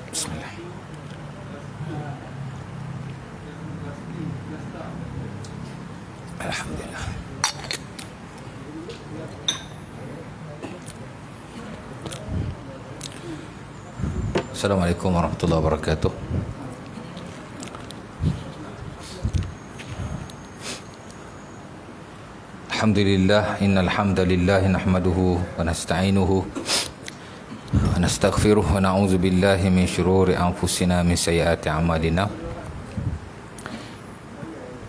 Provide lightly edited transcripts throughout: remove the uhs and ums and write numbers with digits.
Bismillah. Alhamdulillah. Assalamualaikum warahmatullahi wabarakatuh. Alhamdulillah, innal hamdalillah nahmaduhu wa nasta'inuhu wa nastaghfiruh wa na'udzu billahi min shururi anfusina min sayyiati a'malina.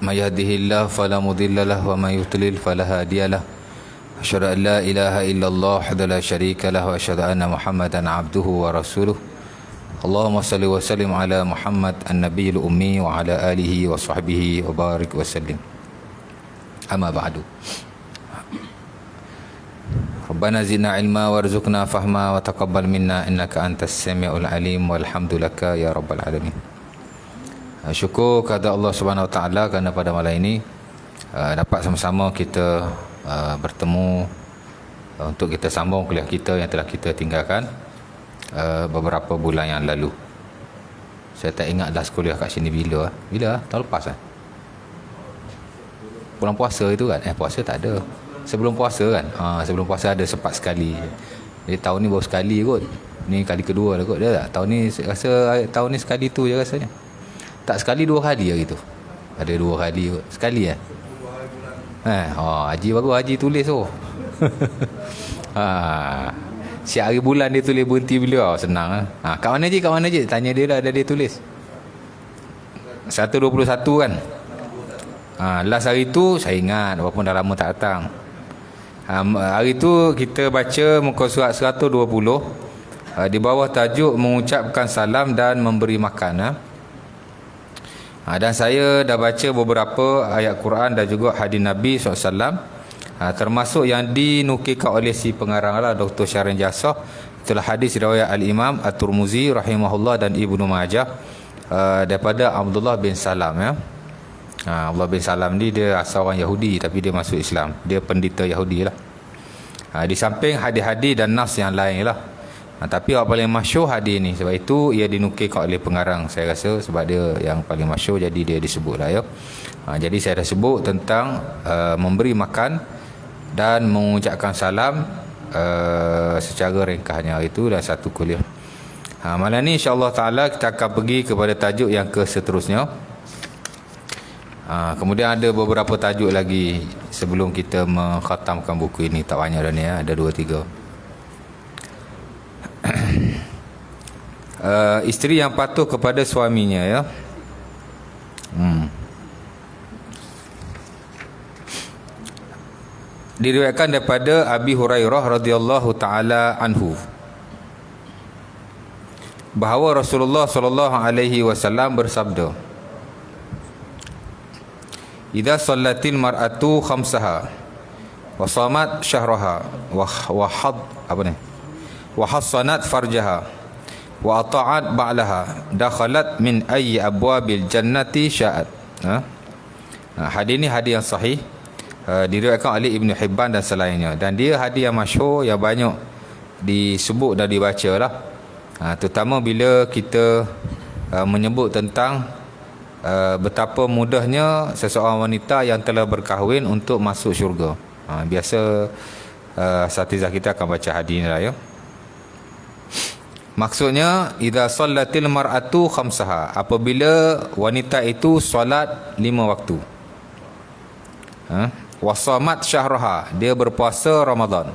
May yahdihillahu fala mudilla lahu wa may yudlil fala hadiya lahu. Asyhadu an la ilaha illallah wahdahu la syarika lahu wa asyhadu anna Muhammadan 'abduhu wa rasuluh. Allahumma salli wa sallim ala Muhammad an-nabiyil ummi wa ala alihi wa sahbihi wa barik wa sallim. Amma ba'du. Rabbana zidna ilma warzuqna fahma wa taqabbal minna innaka antas samiul alim walhamdulillah ya rabbal alamin. Syukur kepada Allah Subhanahu wa taala kerana pada malam ini dapat sama-sama kita bertemu untuk kita sambung kuliah kita yang telah kita tinggalkan beberapa bulan yang lalu. Saya tak ingat dah kuliah kat sini bila. Tahun lepas kan? Bulan puasa itu kan? Puasa tak ada. Sebelum puasa kan? Sebelum puasa ada sempat sekali. Jadi tahun ni baru sekali kot. Ni kali kedua lah kot. Dia tak? Tahun ni rasa tahun ni sekali tu je rasanya. Tak sekali dua kali hari tu. Ada dua kali kot. Sekali kan? Haji baru haji tulis tu. Siap hari bulan dia tulis berhenti bila. Senang lah. Kat mana je? Tanya dia lah, ada dia tulis. 121 kan? Last hari tu saya ingat walaupun dah lama tak datang. Hari tu kita baca muka surat 120 di bawah tajuk mengucapkan salam dan memberi makan. Dan saya dah baca beberapa ayat Quran dan juga hadis Nabi SAW, termasuk yang dinukilkan oleh si pengarang lah, Dr. Syahrin Jassah. Itulah hadis riwayat Al-Imam At-Tirmizi rahimahullah dan Ibnu Majah daripada Abdullah bin Salam ya. Abdullah bin Salam ni dia asal orang Yahudi tapi dia masuk Islam. Dia pendeta Yahudi lah. Di samping hadis-hadis dan nas yang lain lah. Tapi yang paling masyhur hadis ni. Sebab itu ia dinukilkan oleh pengarang saya rasa. Sebab dia yang paling masyhur jadi dia disebut lah ya. Jadi saya dah sebut tentang memberi makan dan mengucapkan salam secara ringkasnya itu dan satu kuliah. Malam ni insya-Allah taala kita akan pergi kepada tajuk yang ke seterusnya. Kemudian ada beberapa tajuk lagi sebelum kita mengkhatamkan buku ini. Tak banyak dah ni ya, ada 2-3. Isteri yang patuh kepada suaminya ya. Diriwayatkan daripada Abi Hurairah radhiyallahu taala anhu bahawa Rasulullah sallallahu alaihi wasallam bersabda, "Idza shallatil mar'atu khamsaha wa shamat syahraha wa hassanat farjaha wa ata'at ba'laha dakhalat min ayyi abwabil jannati sya'at." Hadis ni hadis yang sahih, diriwayatkan oleh Ibnu Hibban dan selainnya, dan dia hadis yang masyhur yang banyak disebut dan dibaca lah. Terutama bila kita menyebut tentang betapa mudahnya seseorang wanita yang telah berkahwin untuk masuk syurga. Biasa asatizah kita akan baca hadis ni lah ya. Maksudnya idza shallatil mar'atu khamsaha, apabila wanita itu solat 5 waktu. Wasamat syahraha, dia berpuasa Ramadan.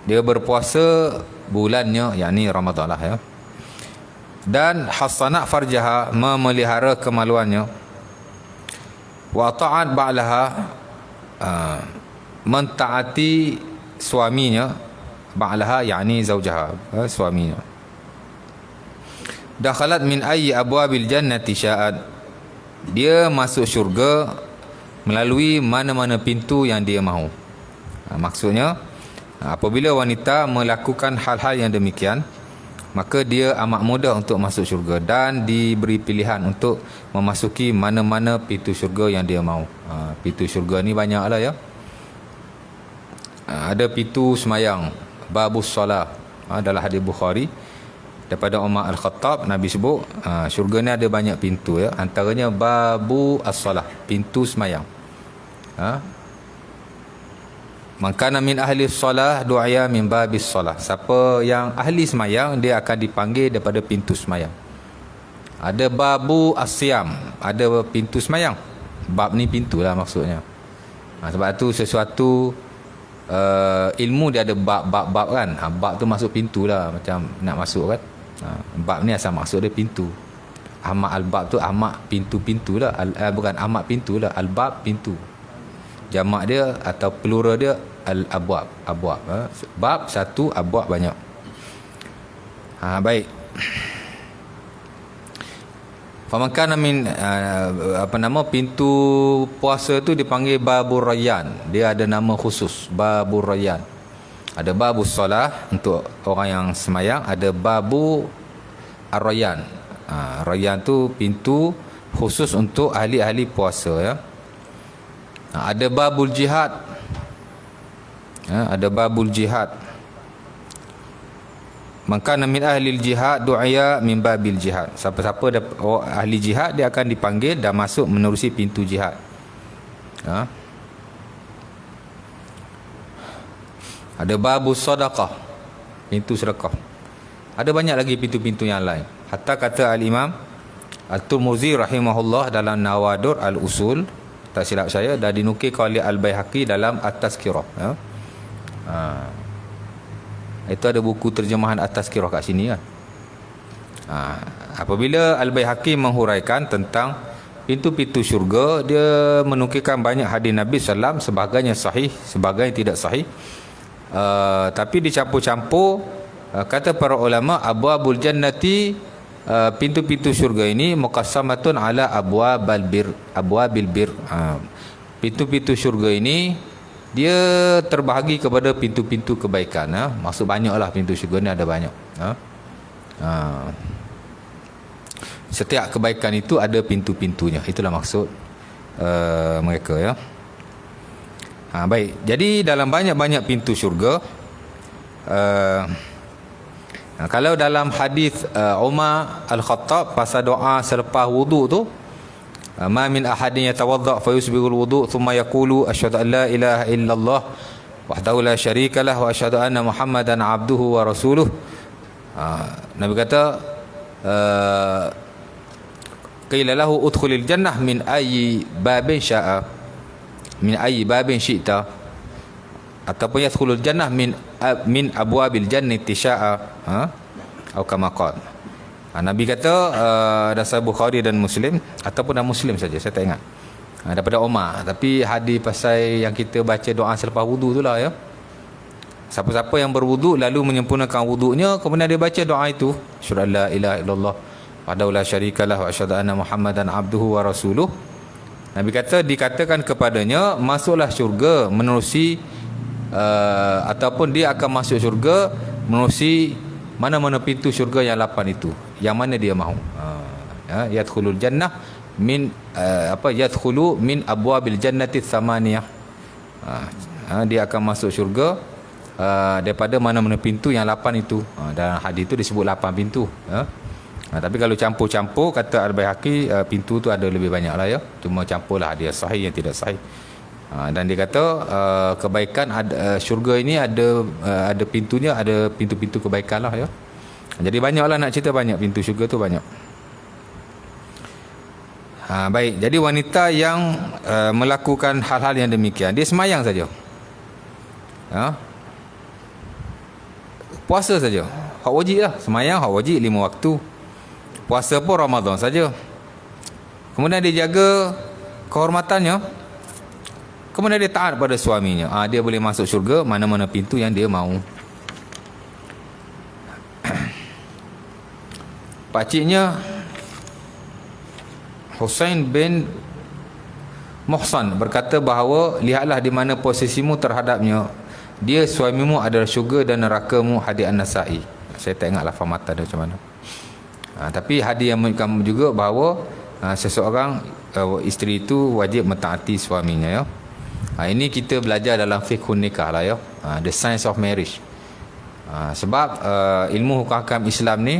Dia berpuasa bulannya, yakni Ramadan lah ya. Dan hasanat farjaha, memelihara kemaluannya. Wa ta'at ba'laha, mentaati suaminya. Ba'laha yakni zaujaha, suaminya. Dakhalat min ayyi abwabil jannati sya'at, dia masuk syurga melalui mana-mana pintu yang dia mahu. Maksudnya apabila wanita melakukan hal-hal yang demikian, maka dia amat mudah untuk masuk syurga dan diberi pilihan untuk memasuki mana-mana pintu syurga yang dia mahu. Pintu syurga ni banyak lah ya. Ada pintu semayang, babus solah, dalam hadis Bukhari daripada Umar Al-Khattab, Nabi sebut syurga ni ada banyak pintu ya, antaranya babu as-solah, pintu semayang. Maka min ahli solah du'aya min babis solah. Siapa yang ahli semayang, dia akan dipanggil daripada pintu semayang. Ada babu asyam, ada pintu semayang. Bab ni pintu lah maksudnya. Sebab tu sesuatu ilmu dia ada bab-bab kan. Bab tu masuk pintu lah, macam nak masuk kan. Bab ni asal maksud dia pintu. Ahmad al-bab tu ahmad pintu-pintu lah. Bukan ahmad pintu lah, al-bab pintu. Jamak dia atau plural dia al-abwab. Abwab. Bab satu, abwab banyak. Baik. Famakana min pintu puasa tu dipanggil babur rayyan. Dia ada nama khusus, babur rayyan. Ada babus solah untuk orang yang semayang, ada babu ar-rayyan. Rayyan tu pintu khusus untuk ahli-ahli puasa ya. Ada babul jihad. Ada babul jihad. Maka min ahli jihad du'aya min babil jihad. Siapa-siapa ahli jihad, dia akan dipanggil dan masuk menerusi pintu jihad. Ada babus sedekah, pintu sedekah. Ada banyak lagi pintu-pintu yang lain. Hatta kata al-Imam At-Tirmizi rahimahullah dalam Nawadir al-Usul, tak silap saya, dah dinukilkan oleh Al-Baihaqi dalam At-Tazkirah ya. Itu ada buku terjemahan At-Tazkirah kat sini kan. Apabila Al-Baihaqi menghuraikan tentang pintu-pintu syurga, dia menukilkan banyak hadis Nabi SAW, sebagainya sahih, sebagainya tidak sahih. Tapi dicampur-campur, kata para ulama, abwabul jannati, pintu-pintu syurga ini muqassamatun ala abwabil bir. Pintu-pintu syurga ini dia terbahagi kepada pintu-pintu kebaikan. Maksud banyaklah pintu syurga ni ada banyak. Setiap kebaikan itu ada pintu-pintunya. Itulah maksud mereka ya. Baik. Jadi dalam banyak-banyak pintu syurga, kalau dalam hadis Umar Al-Khattab pasal doa selepas wuduk tu, ma min ahadin yatawadda fa yusbighul wudu' thumma yaqulu asyhadu an la ilaha illallah wahdahu la syarika lah wa asyhadu anna muhammadan abduhu wa rasuluh. Nabi kata qila lahu udkhulil jannah min ayyi babin syaa, min ayyi babin syi'ta, ataupun yadkhulul jannah min abwabil jannati syaa, atau kama qala. Nabi kata dasar Bukhari dan Muslim, ataupun dalam Muslim saja, saya tak ingat, daripada Umar. Tapi hadis pasal yang kita baca doa selepas wudu itulah ya. Siapa-siapa yang berwuduk lalu menyempurnakan wuduknya, kemudian dia baca doa itu, asyhadu an la ilaha illallah wahdahu la syarikalah wa asyhadu anna muhammadan abduhu wa rasuluh. Nabi kata dikatakan kepadanya, masuklah syurga menerusi ataupun dia akan masuk syurga menerusi mana-mana pintu syurga yang 8 itu, yang mana dia mahu. Yadkhulul jannah min yadkhulu min abwabil jannati tsamaniyah. Dia akan masuk syurga daripada mana-mana pintu yang 8 itu. Dalam hadis itu disebut 8 pintu. Tapi kalau campur-campur, kata Al-Baihaqi, pintu tu ada lebih banyak lah ya. Cuma campurlah, ada yang sahih, yang tidak sahih. Dan dia kata kebaikan syurga ini ada pintunya, ada pintu-pintu kebaikan lah ya. Jadi banyaklah nak cerita, banyak pintu syurga tu banyak. Baik, jadi wanita yang melakukan hal-hal yang demikian, dia semayang saja, puasa saja, hak wajib lah. Semayang hak wajib 5 waktu, puasa pun Ramadan saja. Kemudian dia jaga kehormatannya, kemudian dia taat pada suaminya, dia boleh masuk syurga mana-mana pintu yang dia mahu. Pakciknya Husain bin Muhsan berkata bahawa, lihatlah di mana posisimu terhadapnya, dia suamimu adalah syurga dan nerakamu, hadis An-Nasa'i. Saya tak ingat lafaz matan dia macam mana. Tapi hadis yang menunjukkan juga bahawa seseorang isteri itu wajib mentaati suaminya ya. Ini kita belajar dalam fiqhun nikah lah ya. The science of marriage. Sebab ilmu hukum hakam Islam ni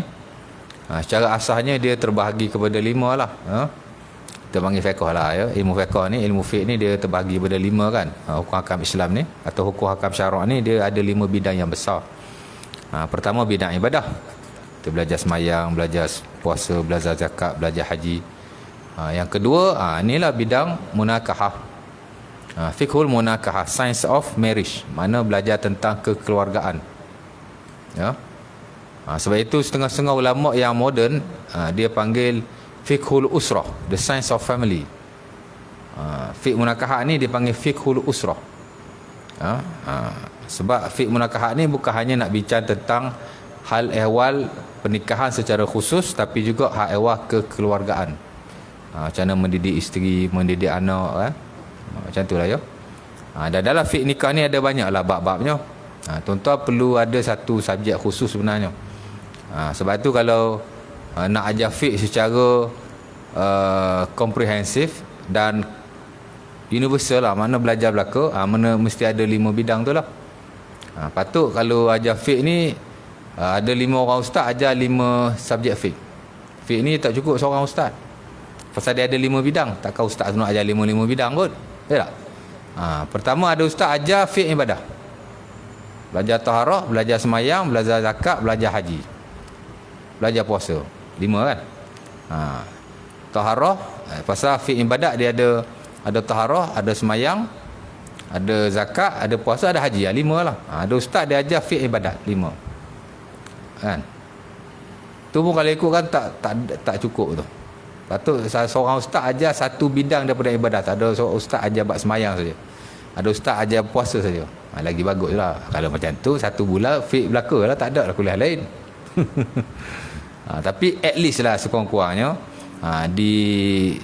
secara asasnya dia terbahagi kepada 5 lah ya. Kita panggil fiqh lah ya. Ilmu fiqh ni, ilmu fiqh ni dia terbahagi kepada 5 kan. Hukum hakam Islam ni atau hukum hakam syarak ni dia ada 5 bidang yang besar. Pertama bidang ibadah. Kita belajar semayang, belajar puasa, belajar zakat, belajar haji. Yang kedua, inilah bidang munakahah. Fiqhul munakahah, science of marriage. Mana belajar tentang kekeluargaan. Ya. Sebab itu setengah-setengah ulama yang moden dia panggil fiqhul usrah, the science of family. Fiqh munakahah ni dia panggil fiqhul usrah. Sebab fiqh munakahah ni bukan hanya nak bincang tentang hal ehwal pernikahan secara khusus, tapi juga hal ehwal kekeluargaan. Macam mana mendidik isteri, mendidik anak macam itulah ya. Dan dalam fiqh nikah ni ada banyaklah bab-babnya. Tuan-tuan perlu ada satu subjek khusus sebenarnya. Sebab tu kalau nak ajar fiqh secara komprehensif dan universal lah, mana belajar belaka, mana mesti ada 5 bidang tu lah. Patut kalau ajar fiqh ni ada 5 orang ustaz ajar 5 subjek fiqh. Fiqh ni tak cukup seorang ustaz. Pasal dia ada 5 bidang. Takkan ustaz nak ajar 5 bidang kot. Ya tak? Pertama ada ustaz ajar fiqh ibadah. Belajar taharah, belajar semayang, belajar zakat, belajar haji. Belajar puasa. 5 kan? Taharah, pasal fiqh ibadat dia ada taharah, ada semayang, ada zakat, ada puasa, ada haji. 5 lah. Ada ustaz dia ajar fiqh ibadat 5. Kan? Tu pun kalau ikut kan tak cukup tu. Patut seorang ustaz ajar satu bidang daripada ibadat. Ada seorang ustaz ajar bab semayang saja. Ada ustaz ajar puasa saja. Lagi bagus lah. Kalau macam tu satu bulan fiqh belaka lah, tak ada lah kuliah lain. Tapi at least lah sekurang-kurangnya di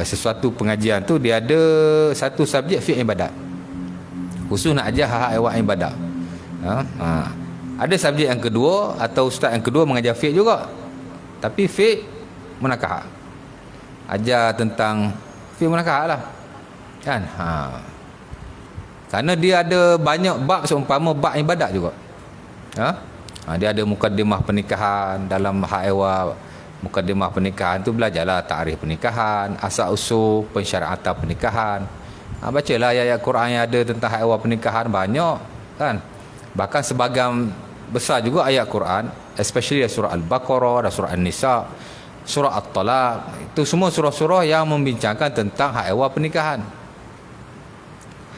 sesuatu pengajian tu dia ada satu subjek fiqh ibadat. Khusus nak ajar hak-hak awak ibadat. Ada subjek yang kedua atau ustaz yang kedua mengajar fiqh juga. Tapi fiqh munakahah. Ajar tentang fiqh munakahah lah. Kan? Kerana dia ada banyak bab seumpama bab ibadat juga. Dia ada mukaddimah pernikahan. Dalam hak awal mukaddimah pernikahan tu belajarlah takrif pernikahan, asal usul pensyariatan pernikahan. Bacalah ayat-ayat Quran yang ada tentang hak awal pernikahan banyak kan. Bahkan sebahagian besar juga ayat Quran, especially surah Al-Baqarah dan surah An-Nisa, surah At-Talaq, itu semua surah-surah yang membincangkan tentang hak ehwal pernikahan.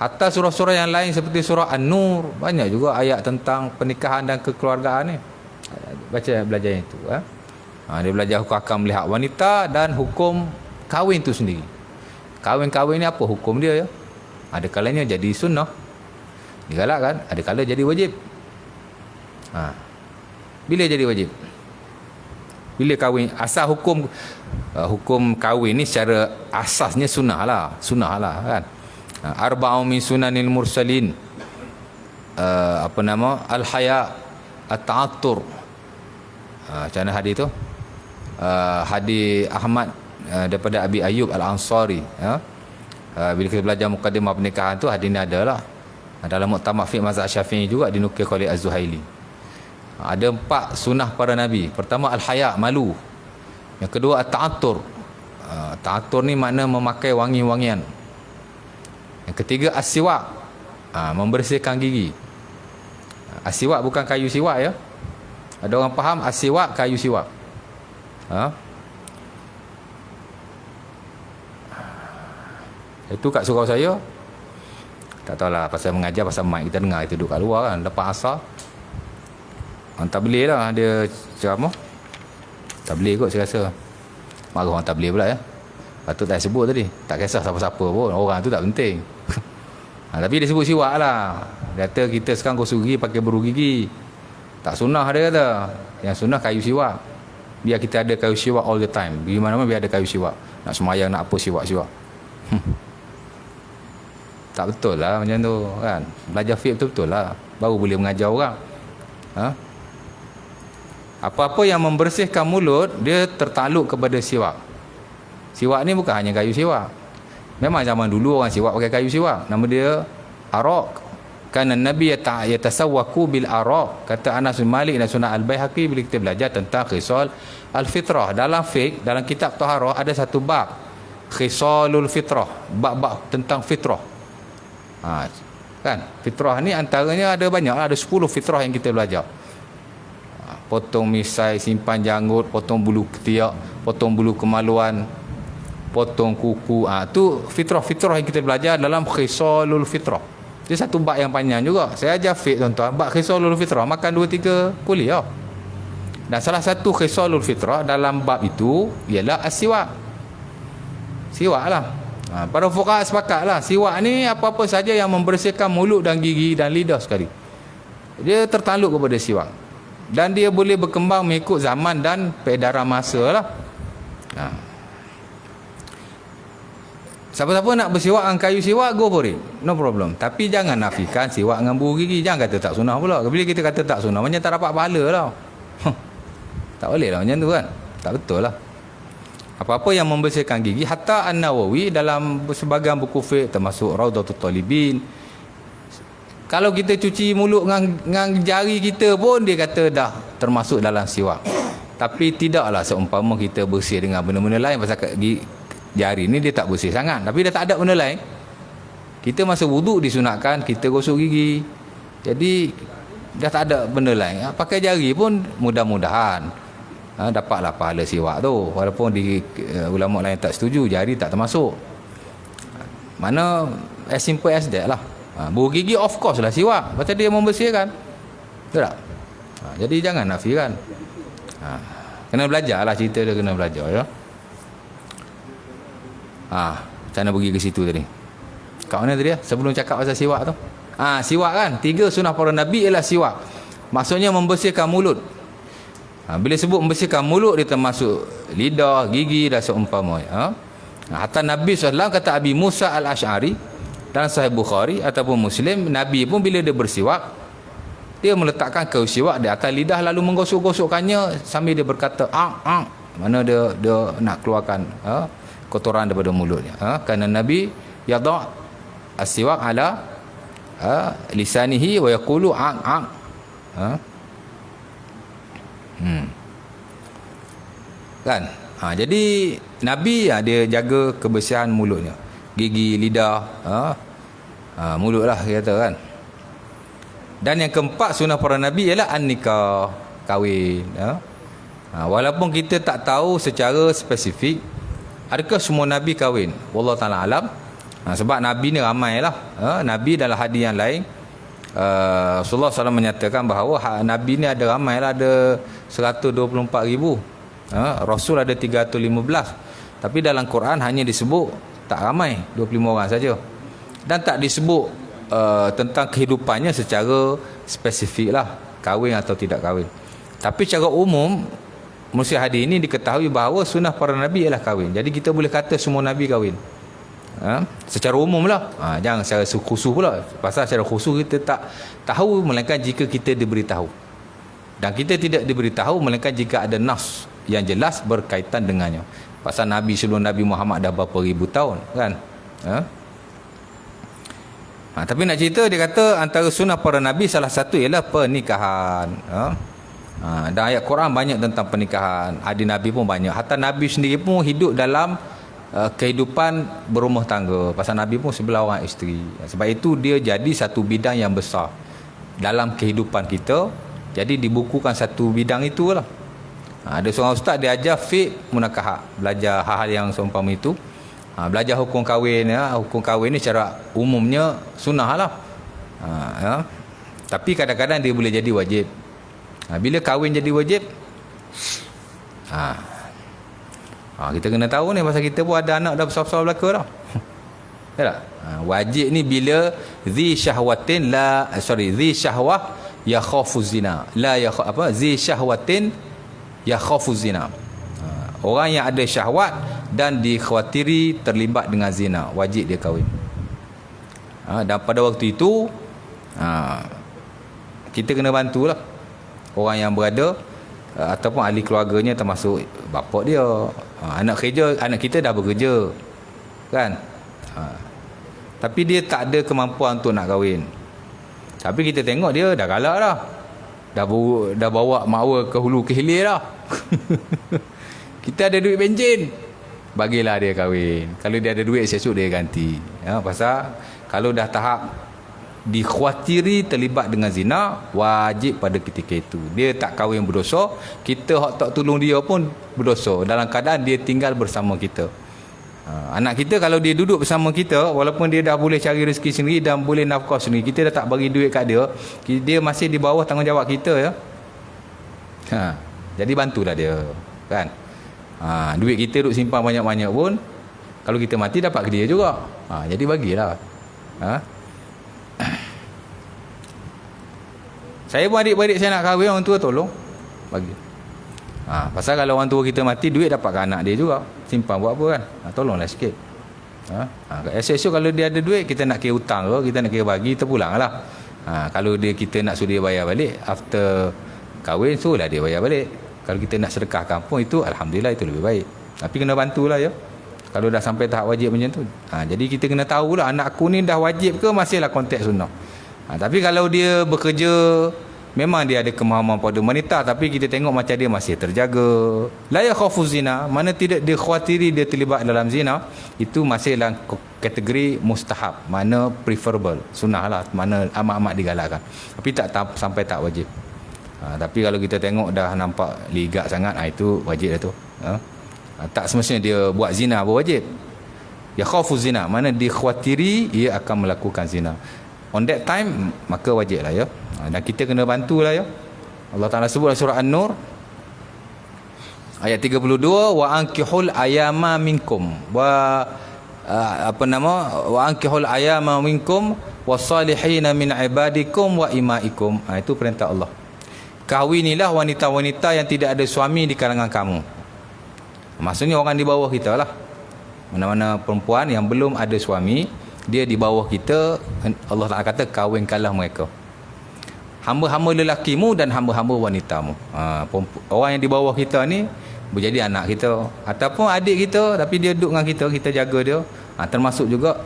Hatta surah-surah yang lain seperti surah An-Nur, banyak juga ayat tentang pernikahan dan kekeluargaan ni. Baca belajar itu. Dia belajar hukum akam melihat wanita dan hukum kahwin tu sendiri. Kahwin-kahwin ni apa hukum dia ya? Ada kalanya jadi sunnah, digalakkan, ada kala jadi wajib. Bila jadi wajib? Bila kahwin? Asal hukum kahwin ni secara asasnya sunnah lah kan. Arba'u min sunanil mursalin, al-haya, at-ta'attur. Macam mana hadis tu? Hadis Ahmad daripada Abi Ayyub Al-Ansari ya. Bila kita belajar mukaddimah pernikahan tu, hadis ni adalah dalam Muktamar Fiqh Mazhab Syafi'i juga dinukil oleh Az-Zuhaili. Ada 4 sunnah para Nabi. Pertama al-haya, malu. Yang kedua at-ta'attur. Ta'attur ni makna memakai wangi-wangian. Yang ketiga as-siwak, membersihkan gigi. As-siwak bukan kayu siwak ya. Ada orang faham as-siwak kayu siwak. Itu kat surau saya. Tak tahulah pasal mengajar, pasal mic kita dengar itu duduk kat luar kan, lepas asar. Tak boleh lah dia ceramah. Tak boleh kot saya rasa. Marah orang tak boleh pula ya. Patut tak sebut tadi. Tak kisah siapa-siapa pun, orang tu tak penting. Tapi dia sebut siwak lah. Dia kata kita sekarang gosok gigi pakai beru gigi. Tak sunnah dia kata. Yang sunnah kayu siwak. Biar kita ada kayu siwak all the time. Di mana-mana biar ada kayu siwak. Nak semayang nak apa siwak-siwak. Tak betul lah macam tu kan. Belajar fiqh betul-betul lah, baru boleh mengajar orang. Apa-apa yang membersihkan mulut, dia tertakluk kepada siwak. Siwak ni bukan hanya kayu siwak. Memang zaman dulu orang siwak pakai kayu siwak. Nama dia arak. Kerana Nabi yatasawwaku bil arak. Kata Anas bin Malik dan Sunan Al-Baihaqi bila kita belajar tentang khisal al-fitrah. Dalam fiqh, dalam kitab taharah ada satu bab. Khisalul fitrah. Bab-bab tentang fitrah. Kan? Fitrah ni antaranya ada banyak lah. Ada 10 fitrah yang kita belajar. Potong misai, simpan janggut, potong bulu ketiak, potong bulu kemaluan, potong kuku. Tu fitrah-fitrah yang kita belajar dalam khisalul fitrah. Dia satu bab yang panjang juga. Saya ajar fiqh tuan-tuan, bab khisalul fitrah makan 2-3 kuliah. Dan salah satu khisalul fitrah dalam bab itu ialah as-siwak. Siwak lah. Para fuqaha sepakat lah, siwak ni apa-apa saja yang membersihkan mulut dan gigi dan lidah sekali, dia tertakluk kepada siwak. Dan dia boleh berkembang mengikut zaman dan peredaran masa lah. Siapa-siapa nak bersiwak dengan kayu siwak, go for it, no problem. Tapi jangan nafikan siwak dengan bulu gigi. Jangan kata tak sunnah pula. Bila kita kata tak sunnah, macam tak dapat pahala lah. Tak boleh lah macam tu kan. Tak betul lah. Apa-apa yang membersihkan gigi, hatta An-Nawawi dalam sebahagian buku fiqh termasuk Raudatul Talibin, kalau kita cuci mulut dengan jari kita pun dia kata dah termasuk dalam siwak. Tapi tidaklah seumpama kita bersih dengan benda-benda lain. Pasal jari ni dia tak bersih sangat, tapi dia tak ada benda lain. Kita masa wuduk disunatkan kita gosok gigi, jadi dah tak ada benda lain. Pakai jari pun mudah-mudahan dapatlah pahala siwak tu. Walaupun ulama lain tak setuju, jari tak termasuk. Mana as simple as that lah. Bulu gigi of course lah siwak, pasal dia membersihkan. Betul tak? Jadi jangan nafikan. Kena belajar lah cerita dia, kena belajar ya. Macam mana pergi ke situ tadi? Kat mana tadi ya? Sebelum cakap pasal siwak tu. Siwak kan, 3 sunnah para Nabi ialah siwak. Maksudnya membersihkan mulut. Bila sebut membersihkan mulut, dia termasuk lidah, gigi dan seumpamanya. Hatta Nabi SAW kata Abi Musa Al-Ash'ari dalam Sahih Bukhari ataupun Muslim, Nabi pun bila dia bersiwak, dia meletakkan kayu siwak di atas lidah lalu menggosok-gosokkannya sambil dia berkata mana dia nak keluarkan kotoran daripada mulutnya. Kerana Nabi yadha' as-siwak ala lisanihi wa yaqulu kan. Jadi Nabi dia jaga kebersihan mulutnya, gigi, lidah, mulut lah kata kan. Dan yang keempat sunnah para Nabi ialah an-nikah, kahwin. Walaupun kita tak tahu secara spesifik adakah semua Nabi kahwin, wallahu ta'ala alam. Sebab Nabi ni ramai lah. Nabi dalam hadis yang lain Rasulullah SAW menyatakan bahawa Nabi ni ada ramai lah, ada 124,000. Rasul ada 315. Tapi dalam Quran hanya disebut tak ramai, 25 orang saja. Dan tak disebut tentang kehidupannya secara spesifik lah, kahwin atau tidak kahwin. Tapi secara umum manusia hadis ini diketahui bahawa sunnah para Nabi ialah kahwin. Jadi kita boleh kata semua Nabi kahwin. Secara umum lah. Jangan secara khusus pula. Pasal secara khusus kita tak tahu melainkan jika kita diberitahu. Dan kita tidak diberitahu melainkan jika ada nas yang jelas berkaitan dengannya. Pasal Nabi sebelum Nabi Muhammad dah berapa ribu tahun kan. Tapi nak cerita, dia kata antara sunnah para Nabi salah satu ialah pernikahan. Dan ayat Quran banyak tentang pernikahan. Hadis Nabi pun banyak. Hatta Nabi sendiri pun hidup dalam kehidupan berumah tangga. Pasal Nabi pun 11 orang isteri. Sebab itu dia jadi satu bidang yang besar dalam kehidupan kita. Jadi dibukukan satu bidang itulah. Ada seorang ustaz dia ajar fiqh munakahat, belajar hal-hal yang seumpama itu. Belajar hukum kahwin ya. Hukum kahwin ni secara umumnya sunnah lah. Tapi kadang-kadang dia boleh jadi wajib. Bila kahwin jadi wajib, kita kena tahu ni, pasal kita pun ada anak dah besar-besar belaka dah. Ya tak? Wajib ni bila zi syahwatin zi syahwah yakhafu zina. Zi syahwatin yakhafu zina. Orang yang ada syahwat dan dikhawatiri terlibat dengan zina, wajib dia kahwin. Dan pada waktu itu kita kena bantulah orang yang berada ataupun ahli keluarganya termasuk bapak dia. Anak kita dah bekerja, kan? Tapi dia tak ada kemampuan untuk nak kahwin. Tapi kita tengok dia dah galak dah. Dah bawa makwa ke hulu ke hilir dah. Kita ada duit benjin, bagilah dia kahwin. Kalau dia ada duit esok dia ganti. Pasal kalau dah tahap dikhawatiri terlibat dengan zina, wajib pada ketika itu dia tak kahwin berdosa, kita hak tak tolong dia pun berdosa dalam keadaan dia tinggal bersama kita. Anak kita kalau dia duduk bersama kita, walaupun dia dah boleh cari rezeki sendiri dan boleh nafkah sendiri, kita dah tak bagi duit kat dia, dia masih di bawah tanggungjawab kita, ya. Jadi bantulah dia, kan? Duit kita duk simpan banyak-banyak pun, kalau kita mati dapat ke dia juga. Jadi bagilah. Saya pun adik-beradik saya nak kahwin, orang tua tolong bagi. Pasal kalau orang tua kita mati, duit dapat ke anak dia juga. Simpan buat apa, kan? Tolonglah sikit. Esok kalau dia ada duit, kita nak kira hutang ke, kita nak kira bagi, terpulang lah. Kalau kita nak suruh dia bayar balik after kahwin, suruhlah dia bayar balik. Kalau kita nak sedekah kampung, itu alhamdulillah, itu lebih baik. Tapi kena bantulah, ya. Kalau dah sampai tahap wajib macam tu. Jadi kita kena tahulah anak aku ni dah wajib ke masihlah konteks sunnah. Tapi kalau dia bekerja, memang dia ada kemahaman pada wanita, tapi kita tengok macam dia masih terjaga. La yakhafu zina, mana tidak dia khawatiri dia terlibat dalam zina, itu masih dalam kategori mustahab, mana preferable, sunnah lah, mana amat-amat digalakkan. Tapi tak sampai tak wajib. Tapi kalau kita tengok dah nampak ligak sangat, itu wajib dah tu. Tak semestinya dia buat zina berwajib. Ya khafu zina, mana dikhawatiri ia akan melakukan zina. On that time, maka wajib lah, ya. Dan kita kena bantulah, ya. Allah Ta'ala sebut dalam surah An-Nur ayat 32, wa ankihul ayama minkum wa ankihul ayama minkum wasalihina min ibadikum wa imaikum. Itu perintah Allah. Kahwinilah wanita-wanita yang tidak ada suami di kalangan kamu. Maksudnya orang di bawah kita lah. Mana-mana perempuan yang belum ada suami, dia di bawah kita, Allah Ta'ala kata kahwinkanlah mereka. Hamba-hamba lelakimu dan hamba-hamba wanitamu. Orang yang di bawah kita ni berjadi anak kita ataupun adik kita, tapi dia duduk dengan kita, kita jaga dia. Termasuk juga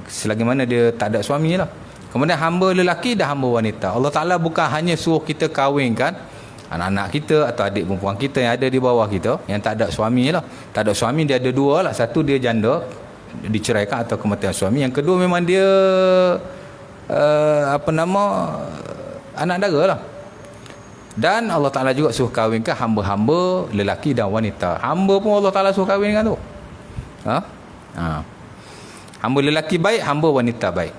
selagi mana dia tak ada suami lah. Kemudian hamba lelaki dan hamba wanita. Allah Ta'ala bukan hanya suruh kita kahwinkan anak-anak kita atau adik perempuan kita yang ada di bawah kita, yang tak ada suami lah. Tak ada suami, dia ada dua lah. Satu dia janda, diceraikan atau kematian suami. Yang kedua memang dia anak dara lah. Dan Allah Ta'ala juga suruh kahwinkan hamba-hamba lelaki dan wanita. Hamba pun Allah Ta'ala suruh kahwinkan tu. Hamba lelaki baik, hamba wanita baik.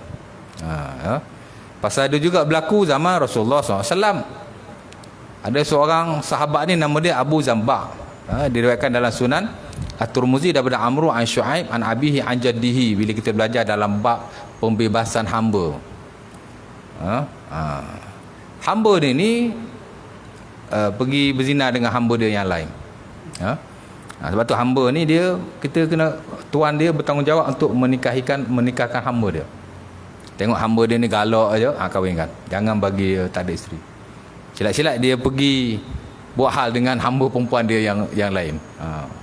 Pasal ada juga berlaku zaman Rasulullah SAW. Ada seorang sahabat ni, nama dia Abu Zambak. Diriwayatkan dalam Sunan At-Tirmizi daripada Amru an Syuaib an abihi an jaddihi, bila kita belajar dalam bab pembebasan hamba. Hamba dia ni pergi berzina dengan hamba dia yang lain. Sebab tu hamba ni kita kena, tuan dia bertanggungjawab untuk menikahkan hamba dia. Tengok hamba dia ni galak aja, kahwinkan. Jangan bagi tak ada isteri. Silat-silat dia pergi buat hal dengan hamba perempuan dia yang lain.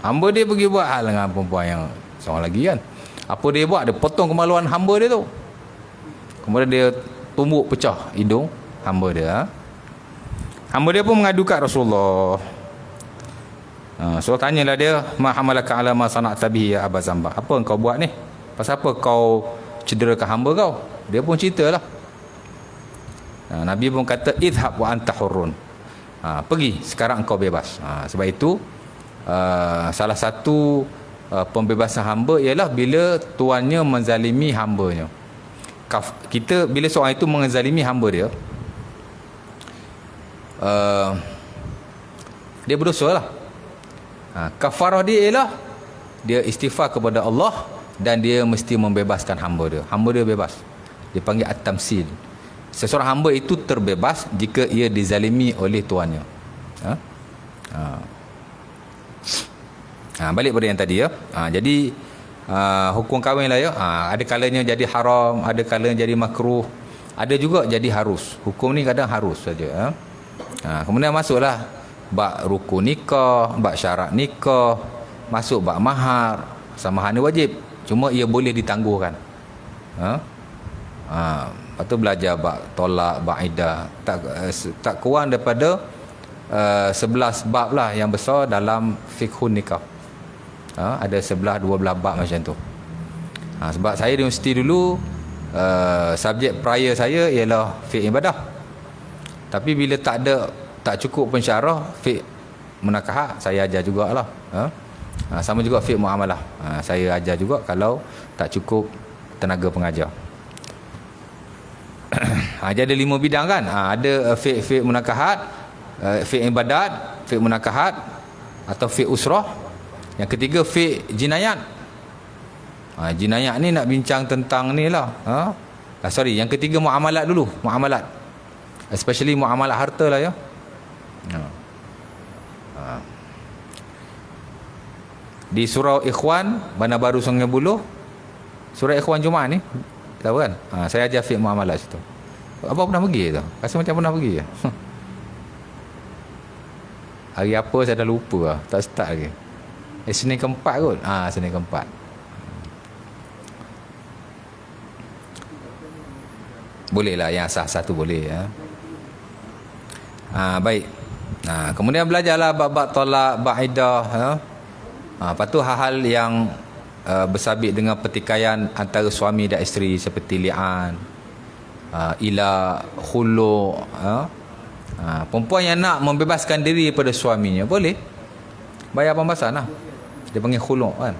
Hamba dia pergi buat hal dengan perempuan yang seorang lagi, kan. Apa dia buat? Dia potong kemaluan hamba dia tu. Kemudian dia tumbuk pecah hidung hamba dia. Hamba dia pun mengadu kat Rasulullah. So tanyalah dia, ma hamalaka ala ma sana'ta bihi ya Aba Zambak. Apa engkau buat ni? Pasal apa kau cederakan hamba kau? Dia pun ceritalah. Nabi pun kata idhab wa anta hurrun. Pergi, sekarang engkau bebas. Sebab itu salah satu pembebasan hamba ialah bila tuannya menzalimi hambanya. Kita bila seorang itu menzalimi hamba dia, dia berdosa lah. Kafarah dia ialah dia istighfar kepada Allah dan dia mesti membebaskan hamba dia. Hamba dia bebas. Dia panggil at-tamsil. Seseorang hamba itu terbebas jika ia dizalimi oleh tuannya. Balik pada yang tadi, ya. Jadi hukum kahwin lah, ya. Ada kalanya jadi haram, ada kalanya jadi makruh, ada juga jadi harus. Hukum ni kadang harus saja. Kemudian masuklah bab rukun nikah, bab syarat nikah, masuk bab mahar. Mahar ni wajib, cuma ia boleh ditangguhkan. Lepas tu belajar bab tolak, bab iddah, tak kurang daripada 11 bab lah yang besar dalam fiqhun nikah. Ada 11-12 bab macam tu. Sebab saya di universiti dulu, subjek prior saya ialah fiqh ibadah. Tapi bila tak cukup pensyarah fiqh munakahat, saya ajar jugalah. Sama juga fiqh muamalah, saya ajar juga kalau tak cukup tenaga pengajar. Jadi ada 5 bidang kan. Ada fiqh munakahat, fiqh ibadat, fiqh munakahat atau fiqh usrah. Yang ketiga fiqh jinayat. Jinayat ni nak bincang tentang ni lah. Yang ketiga muamalat dulu, muamalat. Especially muamalat harta lah ya. Di surau Ikhwan Bandar Baru Sungai Buloh, surau Ikhwan Jumaat ni, tahu kan? Saya ajar fiqh muamalat situ. Apa pernah pergi tu? Rasa macam pernah pergi ya. Hari apa saya dah lupa lah. Tak start lagi. Senin keempat kot. Senin keempat. Boleh lah, yang sah satu boleh ya. Baik. Kemudian belajarlah bab-bab tolak, bab iddah ya. Lepas tu hal-hal yang bersabit dengan pertikaian antara suami dan isteri seperti li'an, ila, khulu. Perempuan yang nak membebaskan diri daripada suaminya boleh bayar pembahasan lah. Dia panggil khulu kan.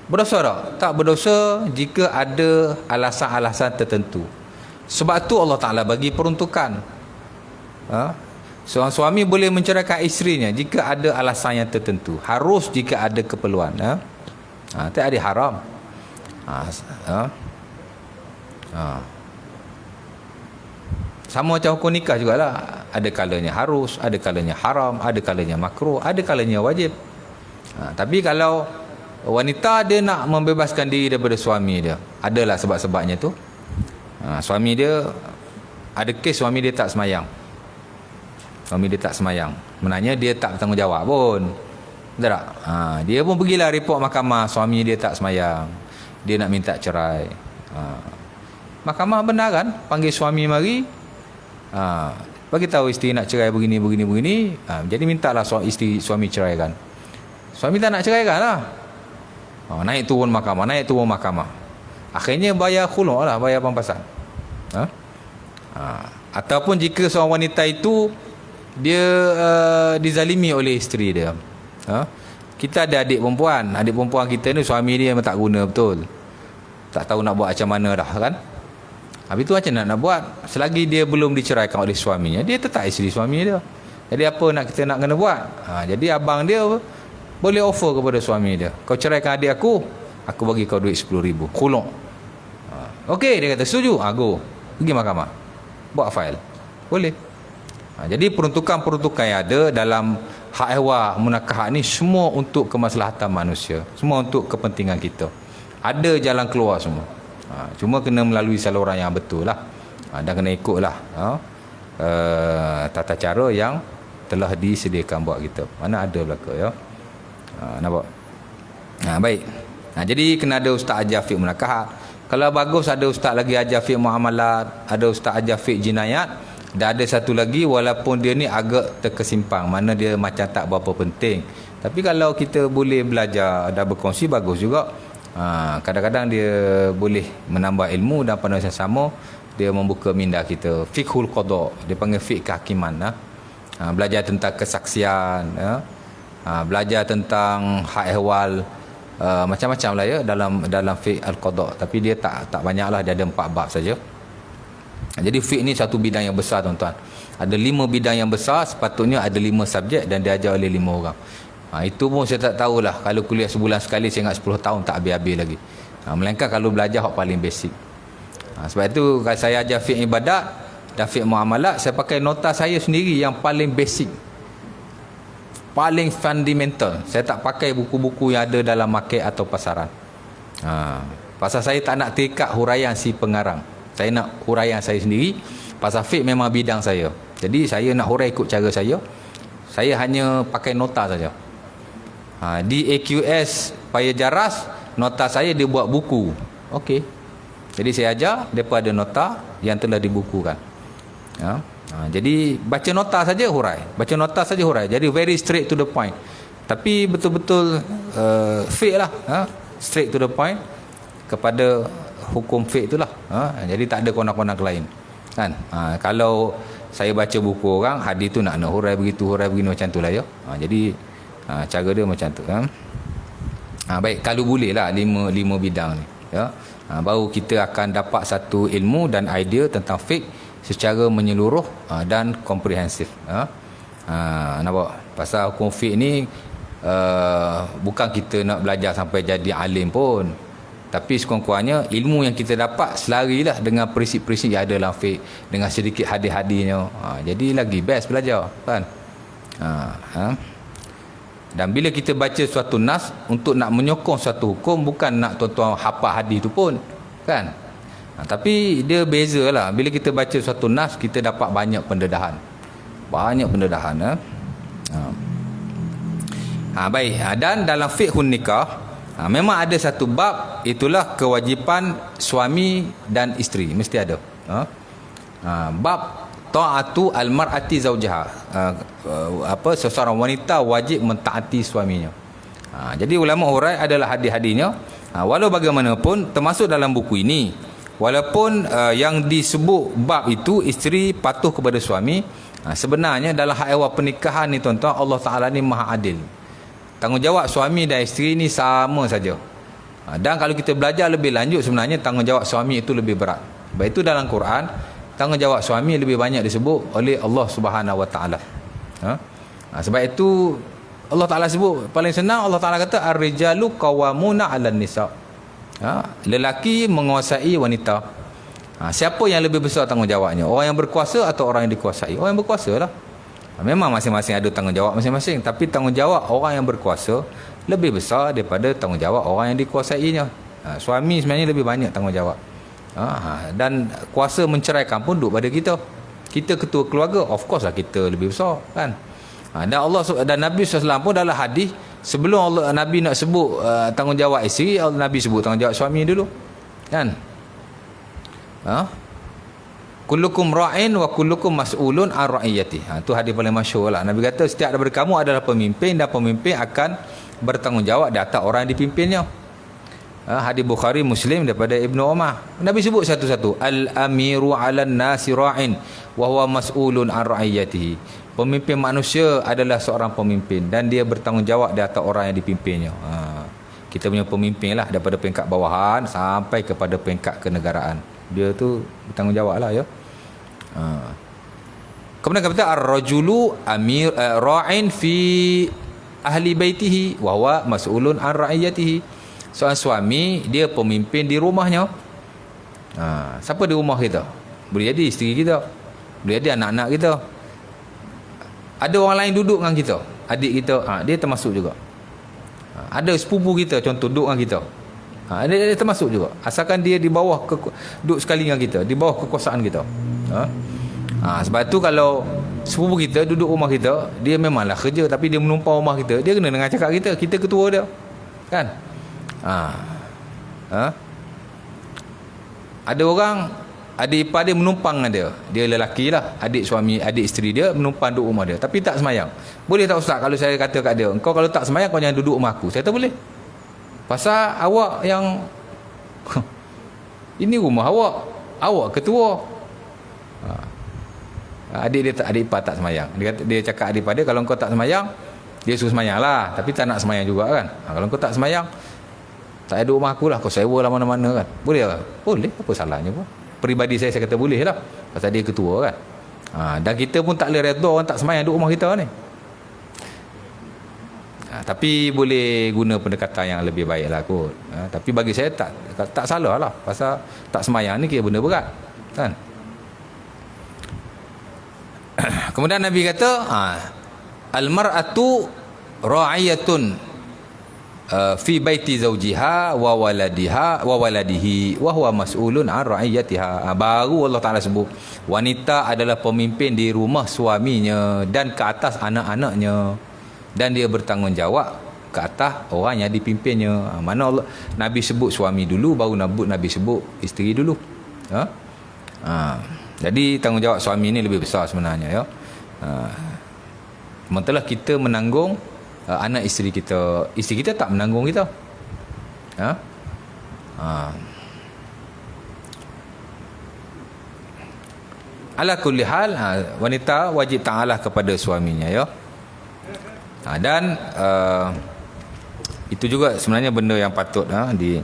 Berdosa tak? Tak berdosa jika ada alasan-alasan tertentu. Sebab tu Allah Ta'ala bagi peruntukan. Seorang suami boleh menceraikan isterinya jika ada alasan yang tertentu. Harus jika ada keperluan. Tak ada haram. Sama macam hukum nikah jugalah. Ada kalanya harus, ada kalanya haram, ada kalanya makruh, ada kalanya wajib. Tapi kalau wanita dia nak membebaskan diri daripada suami dia, adalah sebab-sebabnya tu. Suami dia, ada kes suami dia tak semayang. Suami dia tak semayang, sebenarnya dia tak bertanggungjawab pun. Betul tak? Dia pun pergilah report mahkamah, suami dia tak semayang, dia nak minta cerai. Mahkamah benar kan, panggil suami mari, bagi tahu isteri nak cerai begini. Jadi mintalah isteri suami ceraikan. Suami tak nak ceraikan lah. Naik turun mahkamah. Akhirnya bayar khulu' lah, bayar pampasan. Ataupun jika seorang wanita itu dia dizalimi oleh isteri dia. Kita ada adik perempuan kita ni suami dia memang tak guna betul, tak tahu nak buat macam mana dah kan. Habis tu macam nak buat, selagi dia belum diceraikan oleh suaminya, dia tetap isteri suami dia. Jadi apa kita nak kena buat? Jadi abang dia boleh offer kepada suami dia, kau ceraikan adik aku bagi kau duit 10,000 khulu'. Okey, dia kata setuju. Go pergi mahkamah, buat file, boleh. Jadi peruntukan-peruntukan yang ada dalam hak ehwal munakahat ni semua untuk kemaslahatan manusia, semua untuk kepentingan kita. Ada jalan keluar semua. Cuma kena melalui saluran yang betul lah. Dan kena ikutlah tata cara yang telah disediakan buat kita. Mana ada belaka ya. Nampak? Baik. Jadi kena ada ustaz ajar fiqh munakahat. Kalau bagus ada ustaz lagi ajar fiqh muamalat, ada ustaz ajar fiqh jinayat. Dan ada satu lagi walaupun dia ni agak terkesimpang, mana dia macam tak berapa penting. Tapi kalau kita boleh belajar dan berkongsi bagus juga. Kadang-kadang dia boleh menambah ilmu dan pada masa sama dia membuka minda kita. Fiqhul qada, dia panggil fiqh kehakiman. Belajar tentang kesaksian, belajar tentang hak ehwal, macam-macam lah ya dalam fiqh al-qada. Tapi dia tak banyak lah, dia ada 4 bab saja. Jadi fiqh ni satu bidang yang besar tuan-tuan. Ada 5 bidang yang besar, sepatutnya ada 5 subjek dan diajar oleh 5 orang. Itu pun saya tak tahulah. Kalau kuliah sebulan sekali, saya ingat 10 tahun tak habis-habis lagi. Melainkan kalau belajar hak paling basic. Sebab itu kalau saya ajar fiqh ibadat dan fiqh muamalat, saya pakai nota saya sendiri yang paling basic, paling fundamental. Saya tak pakai buku-buku yang ada dalam market atau pasaran. Pasal saya tak nak terikat huraian si pengarang. Saya nak huraian saya sendiri. Pasal fiqh memang bidang saya. Jadi saya nak hurai ikut cara saya. Saya hanya pakai nota saja. Di AQS Paya Jaras, nota saya dia buat buku. Okey. Jadi saya ajar, mereka ada nota yang telah dibukukan. Jadi baca nota saja hurai. Baca nota saja hurai. Jadi very straight to the point. Tapi betul-betul fiqh lah. Straight to the point kepada hukum fiqh itulah. Jadi tak ada konak-konak lain. Kan? Kalau saya baca buku orang, hadis tu nak hurai begitu, hurai begini, macam tu lah ya. Jadi cara dia macam tu. Baik, kalau boleh lah lima bidang ni. Ya. Baru kita akan dapat satu ilmu dan idea tentang fiqh secara menyeluruh dan komprehensif. Nampak? Pasal hukum fiqh ni bukan kita nak belajar sampai jadi alim pun, tapi sekurang-kurangnya ilmu yang kita dapat selarilah dengan prinsip-prinsip yang ada dalam fiqh, dengan sedikit hadis-hadisnya. Jadi lagi best belajar, kan? Dan bila kita baca suatu nas untuk nak menyokong suatu hukum, bukan nak tuan-tuan hafal hadis tu pun, kan? Tapi dia bezalah. Bila kita baca suatu nas, kita dapat banyak pendedahan. Baik. Dan dalam fiqhun nikah, memang ada satu bab, itulah kewajipan suami dan isteri. Mesti ada. Bab ta'atu al-mar'ati zawjaha. Seseorang wanita wajib mentaati suaminya. Jadi ulama hurai adalah hadis-hadisnya. Walau bagaimanapun, termasuk dalam buku ini, walaupun yang disebut bab itu isteri patuh kepada suami, sebenarnya dalam hak ehwal pernikahan ni tuan-tuan, Allah Ta'ala ni maha adil. Tanggungjawab suami dan isteri ni sama saja. Dan kalau kita belajar lebih lanjut, sebenarnya tanggungjawab suami itu lebih berat. Sebab itu dalam Quran, tanggungjawab suami lebih banyak disebut oleh Allah Subhanahu Wa Ta'ala. Sebab itu Allah Ta'ala sebut, paling senang Allah Ta'ala kata ar-rijalu qawwamuna 'alan nisa. Lelaki menguasai wanita. Siapa yang lebih besar tanggungjawabnya? Orang yang berkuasa atau orang yang dikuasai? Orang yang berkuasa lah. Memang masing-masing ada tanggungjawab masing-masing, tapi tanggungjawab orang yang berkuasa lebih besar daripada tanggungjawab orang yang dikuasainya. Suami sebenarnya lebih banyak tanggungjawab. Dan kuasa menceraikan pun duduk pada kita. Kita ketua keluarga, of course lah kita lebih besar, kan? Dan Allah dan Nabi SAW pun dalam hadis, sebelum Nabi nak sebut tanggungjawab isteri, Nabi sebut tanggungjawab suami dulu, kan? Kullukum ra'in wa kullukum mas'ulun an ra'iyati. Itu hadis paling masyhur lah. Nabi kata setiap daripada kamu adalah pemimpin, dan pemimpin akan bertanggungjawab di atas orang yang dipimpinnya. Hadis Bukhari Muslim daripada Ibnu Umar. Nabi sebut satu-satu. Al-amiru 'alan nasi ra'in wa huwa mas'ulun an ra'iyatihi. Pemimpin manusia adalah seorang pemimpin, dan dia bertanggungjawab di atas orang yang dipimpinnya. Kita punya pemimpin lah, daripada peringkat bawahan sampai kepada peringkat kenegaraan. Dia tu bertanggungjawab lah, ya. Kemudian kata ar-rajulu ra'in fi ahli baitihi wa huwa mas'ulun an ra'iyatihi. Seorang suami, dia pemimpin di rumahnya. Siapa di rumah kita? Boleh jadi isteri kita, boleh jadi anak-anak kita. Ada orang lain duduk dengan kita, adik kita, dia termasuk juga. Ada sepupu kita contoh duduk dengan kita, dia termasuk juga, asalkan dia di bawah duduk sekali dengan kita, di bawah kekuasaan kita. Sebab tu kalau sepupu kita duduk rumah kita, dia memanglah kerja, tapi dia menumpang rumah kita, dia kena dengan cakap kita ketua dia, kan? Ada orang, adik ipar dia menumpang dengan dia lelaki lah, adik isteri dia menumpang duduk rumah dia, tapi tak semayang. Boleh tak ustaz kalau saya kata kat dia, engkau kalau tak semayang kau jangan duduk rumah aku? Saya kata boleh. Pasal awak yang ini rumah awak ketua. Adik ipar tak semayang, dia cakap adik ipar dia, kalau engkau tak semayang, dia suruh semayang lah, tapi tak nak semayang juga, kan? Kalau engkau tak semayang, tak ada rumah aku lah, kau sewa lah mana-mana, kan? Boleh tak? Boleh, apa salahnya pun? Peribadi saya kata boleh lah, pasal dia ketua, kan? Dan kita pun tak boleh redha orang tak semayang duduk rumah kita ni. Tapi boleh guna pendekatan yang lebih baik lah kot. Tapi bagi saya tak salah lah, pasal tak semayang ni kira benda berat, kan? Kemudian Nabi kata al-mar'atu ra'iyatun fi baiti zawjiha wa waladihi wa huwa mas'ulun an ra'iyatiha. Baru Allah Taala sebut wanita adalah pemimpin di rumah suaminya dan ke atas anak-anaknya, dan dia bertanggungjawab ke atas orang yang dipimpinnya. Mana Allah, Nabi sebut suami dulu, baru Nabi sebut isteri dulu. Jadi tanggungjawab suami ni lebih besar sebenarnya, ya. Sementara kita menanggung anak isteri kita, isteri kita tak menanggung kita. Ala kulli hal, wanita wajib ta'alah kepada suaminya, ya. Dan itu juga sebenarnya benda yang patut Nabi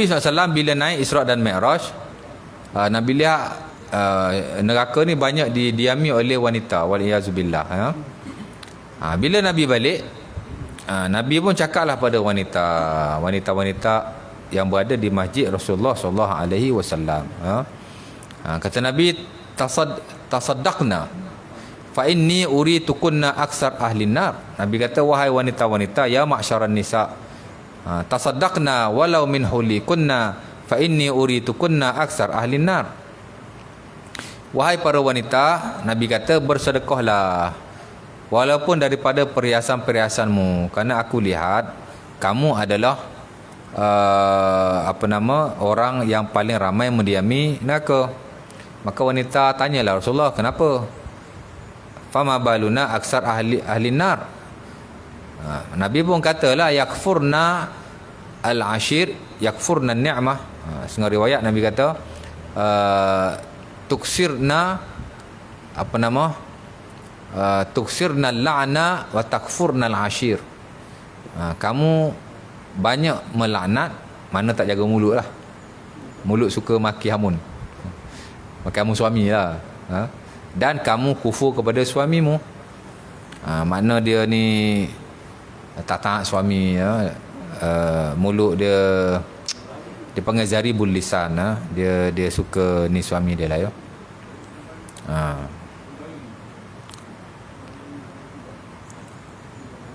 SAW bila naik Isra' dan Mi'raj, Nabi lihat neraka ni banyak didiami oleh wanita, waliyazubillah. Bila Nabi balik, Nabi pun cakaplah pada wanita-wanita yang berada di masjid Rasulullah sallallahu alaihi wasallam. Kata Nabi, tasaddaqna fa inni uritukunna aksar ahlin nar. Nabi kata, wahai wanita-wanita, ya ma'syaran nisa, tasaddaqna walau min hulikunna fa inni uritukunna aksar ahlin nar. Wahai para wanita, Nabi kata, bersedekahlah walaupun daripada perhiasan-perhiasanmu, kerana aku lihat kamu adalah orang yang paling ramai mendiami neraka. Maka wanita tanyalah Rasulullah, kenapa? Fama baluna aksar ahli nar. Nabi pun katalah, yakfurna al-ashir, yakfurna ni'mah. Setengah riwayat Nabi kata, tuksirna tuksirna la'na wa takfurna al-ashir. Kamu banyak melaknat, mana tak jaga mulut lah. Mulut suka maki hamun, kamu suami lah. Dan kamu kufur kepada suamimu. Makna dia ni tak taat suami, mulut dia panggil zaribul lisan. Dia suka ni suami dia lah, ya.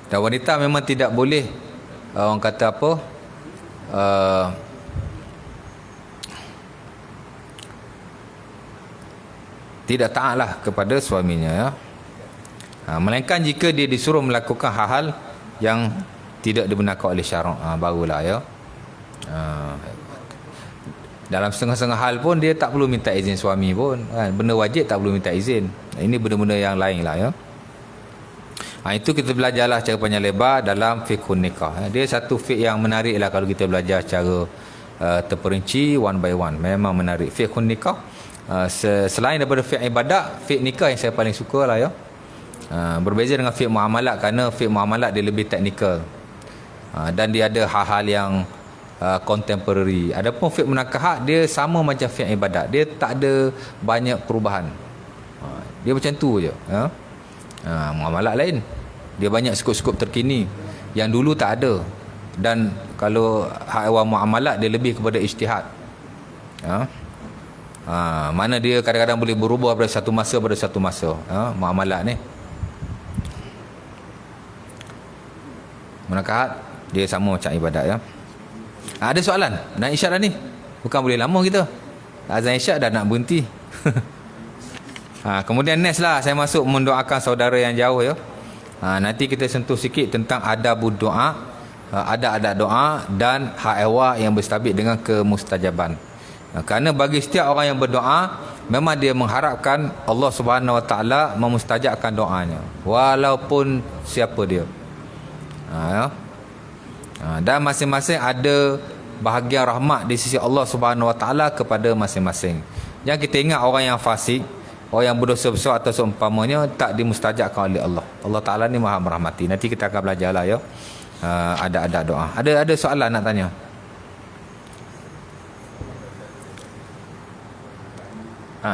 Dan wanita memang tidak boleh, orang kata apa, tidak taatlah kepada suaminya, ya. Melainkan jika dia disuruh melakukan hal-hal yang tidak dibenarkan oleh syarak, barulah, ya. Dalam setengah-setengah hal pun dia tak perlu minta izin suami pun, kan? Benda wajib tak perlu minta izin. Ini benda-benda yang lain lah, ya. Itu kita belajarlah secara panjang lebar dalam fiqhun nikah. Dia satu fiqh yang menarik lah kalau kita belajar secara terperinci, one by one. Memang menarik fiqhun nikah. Selain daripada fiqh ibadat, fiqh nikah yang saya paling suka lah, ya. Berbeza dengan fiqh muamalat, kerana fiqh muamalat dia lebih teknikal, dan dia ada hal-hal yang contemporary. Adapun fiqh munakahat dia sama macam fiqh ibadat, dia tak ada banyak perubahan. Dia macam tu je, ya. Muamalat lain, dia banyak skup-skup terkini yang dulu tak ada. Dan kalau hak awam muamalat dia lebih kepada ijtihad, mana dia kadang-kadang boleh berubah pada satu masa muamalat ni. Munakahat dia sama macam ibadat, ya. Ada soalan nak isyak dah ni, bukan boleh lama kita, azan isyak dah nak berhenti. Kemudian next lah saya masuk mendoakan saudara yang jauh, ya. Nanti kita sentuh sikit tentang adab doa, adab doa dan hak ehwal yang berstabit dengan kemustajaban. Kerana bagi setiap orang yang berdoa, memang dia mengharapkan Allah Subhanahu Wa Taala memustajabkan doanya, walaupun siapa dia. Dan masing-masing ada bahagian rahmat di sisi Allah Subhanahu Wa Taala kepada masing-masing. Yang kita ingat orang yang fasik, orang yang berdosa besar atau seumpamanya tak dimustajabkan oleh Allah. Allah Taala ni Maha merahmati. Nanti kita akan belajarlah, ya. Ada doa. Ada soalan nak tanya?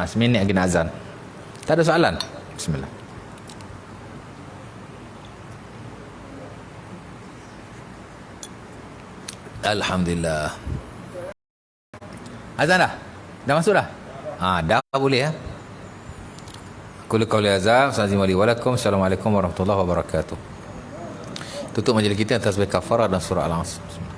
Seminit lagi nak azan. Tak ada soalan? Bismillah. Alhamdulillah. Azan dah? Dah masuk dah? Dah boleh, ya. Qul qawli hadza, assalamualaikum warahmatullahi wabarakatuh. tutup majlis kita atas baik kafarah dan surah Al-Asr.